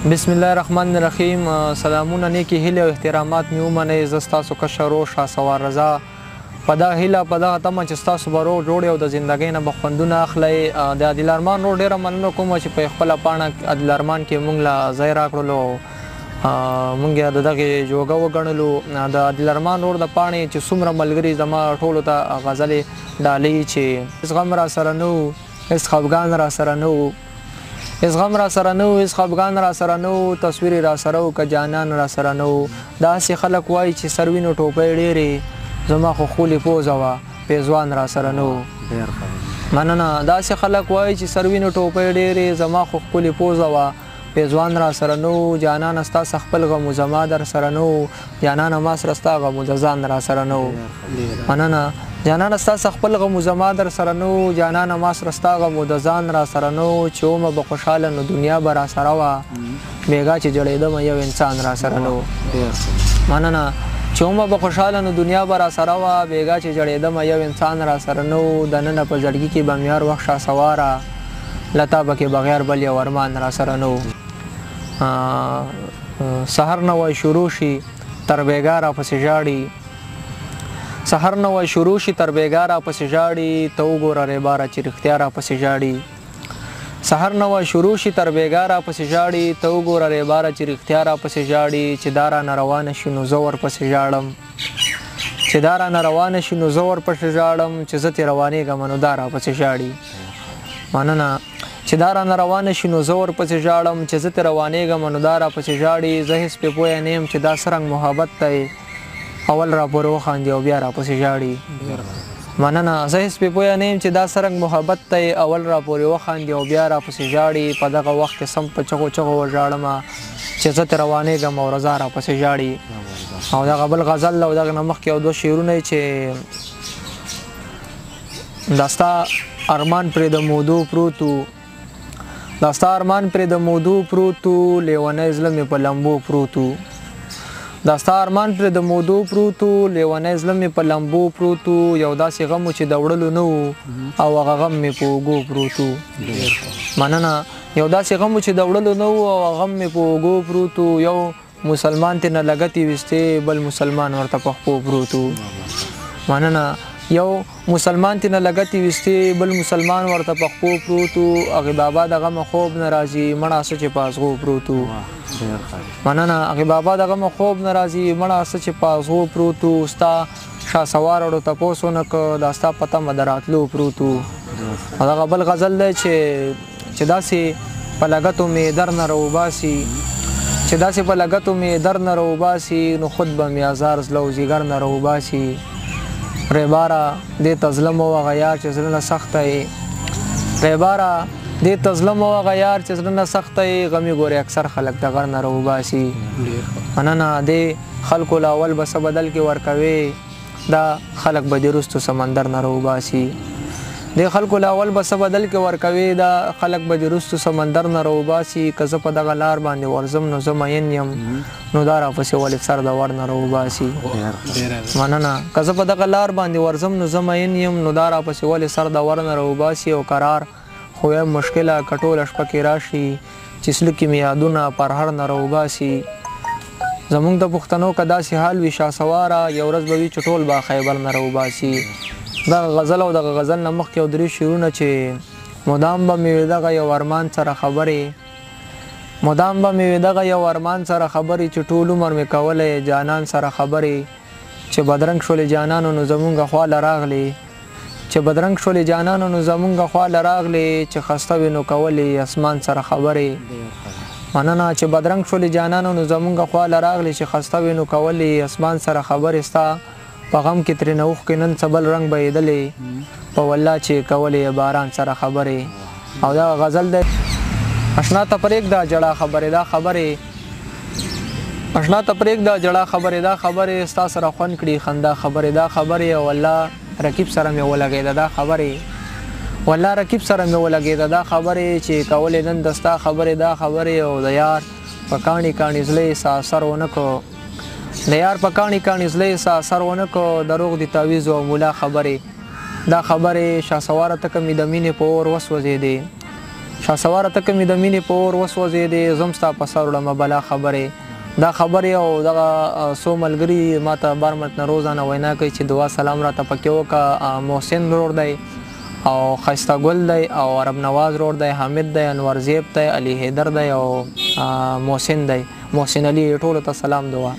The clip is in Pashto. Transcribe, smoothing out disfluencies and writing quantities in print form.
بسم الله الرحمن الرحیم. سلامونه نیکی هیله او احترامات مې ومنئ. زه ستاسو کشر ورور شهسوار رضا په دا هیله په دغه تمه چې ستاسو به روغ جوړ یو د زندګۍ نه به خوندونه اخلئ. د عادل ارمان روډ ډېره مننه کوم چې په خپله پاڼه عادل ارمان کې موږ له ځای راکړلو، موږ یې د دغې جوګه وګڼلو. د عادل ارمان روډ د پاڼې چې څومره ملګري زما ټولو ته غزلې ډالۍ چې هېڅ غم را سره نه و، هېڅ خفګان را سره نه و، هېڅ غم را سره نه و، هېڅ خفګان را سره نه و، تصویر را سره و که جانان را سره نه و. داسې خلک وایي چې سروینو ټوپۍ ډېرې، زما خو خولې پوزه وه پیزوان را سره نه و. مننه. داسې خلک وایي چې سروینو ټوپۍ ډېرې، زما خو ښکلې پوزه وه پیزوان را سره نه و. جانانه ستا خپل غم و زما در سره نه و، جانانه ما سره ستا غم و د ځان را سره نه و. مننه. جانانه ستا خپل غم و زما در سره نه و، جانانه ما سره ستا غم و د ځان را سره نه و. چې ومه به خوشحاله نو دنیا به را سره وه، بېګا چې جړېدمه یو انسان را سره نه و. مننه. چې ومه به خوشحاله نو دنیا به را سره وه، بېګا چې جړېدمه یو انسان را سره نه و. دننه په زړګي کې به مې هر وخت شهسواره، له تا به کې بغیر بل یو ارمان را سره نه و. سحر نه وای شروع شي تر بېګا راپسې ژاړي، سحر نه وای شروع شي تر بېګا راپسې ژاړي، ته وګوره ریباره چې رښتیا راپسې ژاړي. سحر نه وای شروع شي تر بېګا راپسې ژاړي، ته وګوره ریباره چې رښتیا راپسې ژاړي. چې دا رانه روانه شي نو زه ورپسې ژاړم، چې دا رانه روانه شي نو زه ورپسې ژاړم، چې زه ترې روانېږم نو دا راپسې ژاړي. مننه. چې دا رانه روانه شي نو زه ورپسې ژاړم، چې زه ترې روانېږم نو دا راپسې ژاړي. زه هېڅ پې پویه نه یم چې دا څه رنګ محبت دی، اول را پورې وخاندي او بیا راپسې ژاړي. مننه. زه هېڅ پې پویه نه یم چې دا څه رنګ محبت دی، اول را پورې وخاندي او بیا راپسې ژاړي. په دغه وخت کې سم په چغو چغو وژاړمه، چې زه ترې روانېږم او رضا راپسې ژاړي. او دغه بل غزل او دغه نه مخکې یو دوه شعرونه چې دا ستا ارمان پرې د مودو پروت و، دا ستا ارمان پرې د مودو پروت و، لیونی زړه مې په لمبو پروت و. دا ستا ارمان پرې د مودو پروت و، لیونی زړه مې په لمبو پروت و. یو داسې غم و چې د وړلو نه و، او هغه غم مې په اوږو پروت و. مننه. یو داسې غم و چې د وړلو نه و، او هغه غم مې په اوږو پروت و. یو مسلمان ترې نه لګتې ویستې، بل مسلمان ورته په خپو پروت و. مننه. یو مسلمان ترې نه لګتې ویستې، بل مسلمان ورته په خپو پروت و. هغې بابا د غمه خوب نه راځي، مړه څه چې په ازغو پروت و. مننه. هغې بابا د غمه خوب نه راځي، مړه څه چې په ازغو پروت و. ستا شهسوار اړو تپوس ونه کړ، دا ستا په تمه د راتلو پروت و. او دغه بل غزل دی چې داسې په لګتو مې در نه راوباسي، چې داسې په لګتو مې در نه راوباسي، نو خود به مې ازار زړه او ځیګر نه راوباسي. ریباره دې ته ظلم او هغه یار چې زړه نه سخته یې، ریباره دې ته ظلم او هغه یار چې زړه نه سخته یې، غمي ګورې اکثر خلک د غر نه راوباسي. مننه. دې خلکو له اول به څه بدل کې ورکوي، دا خلک به دې وروستو سمندر نه راوباسي. دې خلکو له اول به څه بدل کې ورکوي، دا خلک به دې وروستو سمندر نه راوباسي. که زه په دغه لار باندې ورځم نو زه مین یم، نو دا راپسې ولې سر د ور نه راوباسي. مننه. که زه په دغه لار باندې ورځم نو زه مین یم، نو دا راپسې ولې سر د ور نه راوباسي. او قرار خو یم مشکله که ټوله شپه کې راشي، چې سلو کې مې یادونه پر هر نه راوباسي. زمونږ د پښتنو که داسې حال وي شهسواره، یو ورځ به وي چې ټول به خیبر نه راوباسي. دغه غزل او دغه غزل نه مخکې یو درې شعرونه چې مدام به مې دغه یو ارمان سره خبرې، مدام به مې دغه یو ارمان سره خبرې، چې ټول عمر مې کولی جانان سره خبرې. چې بدرنګ شولې جانانو نو زمونږ خواله راغلې، چې بدرنګ شولې جانانو نو زمونږ خواله راغلې، چې خسته وې نو کولې اسمان سره خبرې. مننه. چې بدرنګ شولې جانانو نو زمونږ خواله راغلې، چې خسته وې نو کولې اسمان سره خبرې. ستا په غم کې ترې نه اوښکې نن څه بل رنګ بهېدلې، په والله چې کولې باران سره خبرې. او دا غزل دی. اشنا ته پرېږده جړه خبرې دا خبرې، اشنا ته پرېږده جړه خبرې دا خبرې، ستا سره خوند کړي خندا خبرې دا خبرې. او والله رقیب سره مې ولګېده دا خبرې، والله رقیب سره مې ولګېده دا خبرې، چې کولې نن د ستا خبرې دا خبرې. او د یار په کاڼي کاڼي زړه سا اثر ونه کړو، د یار په کاڼي کاڼي زړه سا اثر ونه کړو، دروغ دي تعویض او مولا خبرې دا خبرې. شهسواره ته که مې د مینې په اور وسوځېدې، شاسواره ته کومې د مینې په اور وسوځېدې زم ستا په سر وړمه بلا خبرې دا خبرې او دغه څو ملګري ما ته بار منټ نه روزانه وینا کوي چې دعا سلام راته پکې وکړه. محسن ورور دی او ښایسته ګل دی او عرب نواز ورور دی، حامد دی، انور زیب دی، علي حیدر دی او محسن دی، محسن علي. ټولو ته سلام دعا.